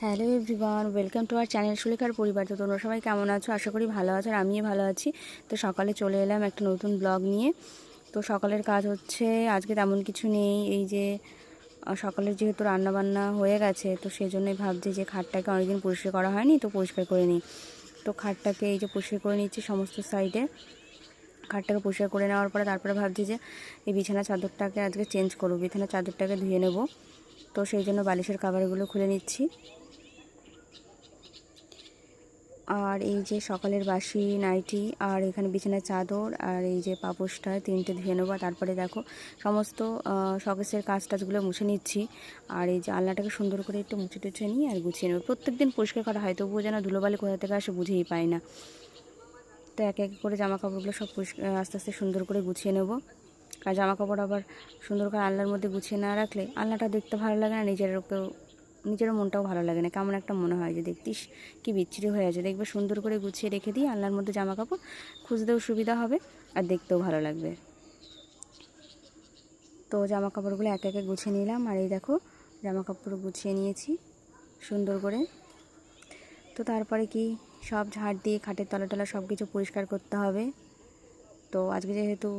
Hello everyone, welcome to our channel সুলেখার পরিবার। তো তোমরা সবাই কেমন আছো? আশা করি ভালো আছো, আর আমিও ভালো আছি। তো সকালে চলে এলাম একটা নতুন ব্লগ নিয়ে। তো সকালের কাজ হচ্ছে, আজকে তেমন কিছু নেই। এই যে সকালের যেহেতু রান্নাবান্না হয়ে গেছে, তো সেই জন্যই ভাবছি যে খাটটাকে অনেকদিন পরিষ্কার করা হয়নি, তো পরিষ্কার করে নিই। তো খাটটাকে এই যে পরিষ্কার করে নিচ্ছি সমস্ত সাইডে। খাটটাকে পরিষ্কার করে নেওয়ার পরে তারপরে ভাবছি যে এই বিছানা চাদরটাকে আজকে চেঞ্জ করবো, বিছানা চাদরটাকে ধুয়ে নেব। তো সেই জন্য বালিশের কভারগুলো খুলে নিচ্ছি। আর এই যে সকালের বাসি নাইটি, আর এখানে বিছানার চাদর, আর এই যে পাপোশটা, তিনটে ধুয়ে নেবো। তারপরে দেখো সমস্ত শকেসের কাজ টাজগুলো মুছে নিচ্ছি। আর এই যে আলনাটাকে সুন্দর করে একটু মুছে টুছে নিয়ে আর গুছিয়ে নেবো। প্রত্যেক দিন পরিষ্কার করা হয়, তবুও যেন ধুলোবালি কোথা থেকে আসে বুঝেই পাই না। তো এক এক করে জামা কাপড়গুলো সব আস্তে আস্তে সুন্দর করে গুছিয়ে নেবো। আর জামা কাপড় আবার সুন্দর করে আলনার মধ্যে গুছিয়ে না রাখলে আলনাটা দেখতে ভালো লাগে না, নিজেরও মনটাও ভালো লাগে না। কেমন একটা মনে হয় যে দেখতিস কি বিচ্ছিরি হয়ে আছে। দেখবে সুন্দর করে গুছিয়ে রেখে দিই আলনার মধ্যে জামা কাপড়, খুঁজতেও সুবিধা হবে আর দেখতেও ভালো লাগবে। তো জামা কাপড়গুলো একে একে গুছিয়ে নিলাম। আর এই দেখো জামা কাপড় গুছিয়ে নিয়েছি সুন্দর করে। তো তারপরে কি সব ঝাড় দিয়ে খাটের তলা সব কিছু পরিষ্কার করতে হবে। তো আজকে যেহেতু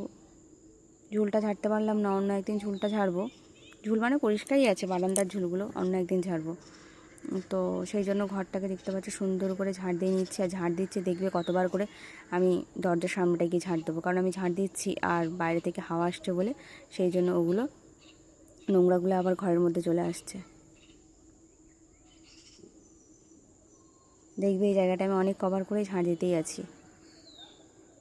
ঝুলটা ঝাড়তে পারলাম না, অন্য একদিন ঝুলটা ঝাড়বো। ঝুল মানে পরিষ্কারই আছে, বারান্দার ঝুলগুলো অন্য একদিন ঝাড়বো। তো সেই জন্য ঘরটাকে দেখতে পাচ্ছি সুন্দর করে ঝাড় দিয়ে নিচ্ছি। আর ঝাড় দিচ্ছি, দেখবে কতবার করে আমি দরজার সামনেটা গিয়ে ঝাড় দেবো, কারণ আমি ঝাড় দিচ্ছি আর বাইরে থেকে হাওয়া আসছে বলে সেই জন্য ওগুলো নোংরাগুলো আবার ঘরের মধ্যে চলে আসছে। দেখবে এই জায়গাটা আমি অনেক কভার করে ঝাড় দিতেই আছি।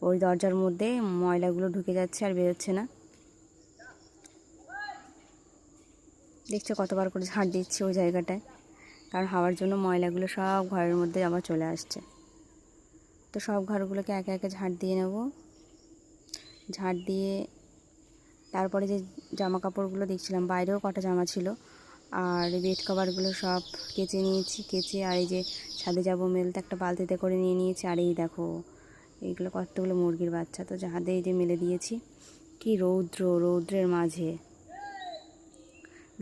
ওই দরজার মধ্যে ময়লাগুলো ঢুকে যাচ্ছে আর বেরোচ্ছে না। দেখছো কতবার করে ঝাড় দিচ্ছি ওই জায়গাটায়, কারণ হাওয়ার জন্য ময়লাগুলো সব ঘরের মধ্যে আবার চলে আসছে। তো সব ঘরগুলোকে একে একে ঝাড় দিয়ে নেব। ঝাড় দিয়ে তারপরে যে জামা কাপড়গুলো দেখছিলাম, বাইরেও কটা জামা ছিল, আর বেড কভারগুলো সব কেচে নিয়েছি। কেচে আর এই যে ছাদে যাবো মেলতে একটা বালতিতে করে নিয়ে নিয়েছি। আর এই দেখো এইগুলো কতগুলো মুরগির বাচ্চা, তো ছাদে এই যে মেলে দিয়েছি। কি রৌদ্রের মাঝে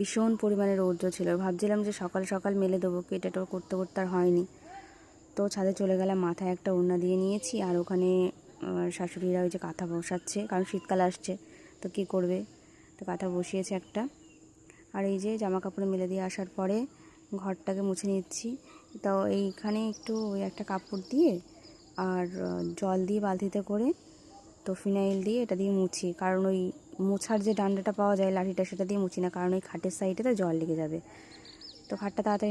ভীষণ পরিমাণে রৌদ্র ছিল। ভাবছিলাম যে সকাল সকাল মেলে দেবো, কেটেটো করতে করতে আর হয়নি। তো ছাদে চলে গেলাম, মাথায় একটা ওড়না দিয়ে নিয়েছি। আর ওখানে শাশুড়িরা ওই যে কাঁথা বসাচ্ছে, কারণ শীতকাল আসছে তো কী করবে, তো কাঁথা বসিয়েছে একটা। আর এই যে জামা কাপড় মেলে দিয়ে আসার পরে ঘরটাকে মুছে নিচ্ছি। তো এইখানে একটু ওই একটা কাপড় দিয়ে আর জল দিয়ে বালতিতে করে, তো ফিনাইল দিয়ে এটা দিয়ে মুছি, কারণ ওই মোছার যে ডান্ডাটা পাওয়া যায় লাঠিটা, সেটা দিয়ে মুছি না, কারণ ওই খাটের সাইডে তো জল লেগে যাবে। তো খাটটা তাড়াতাড়ি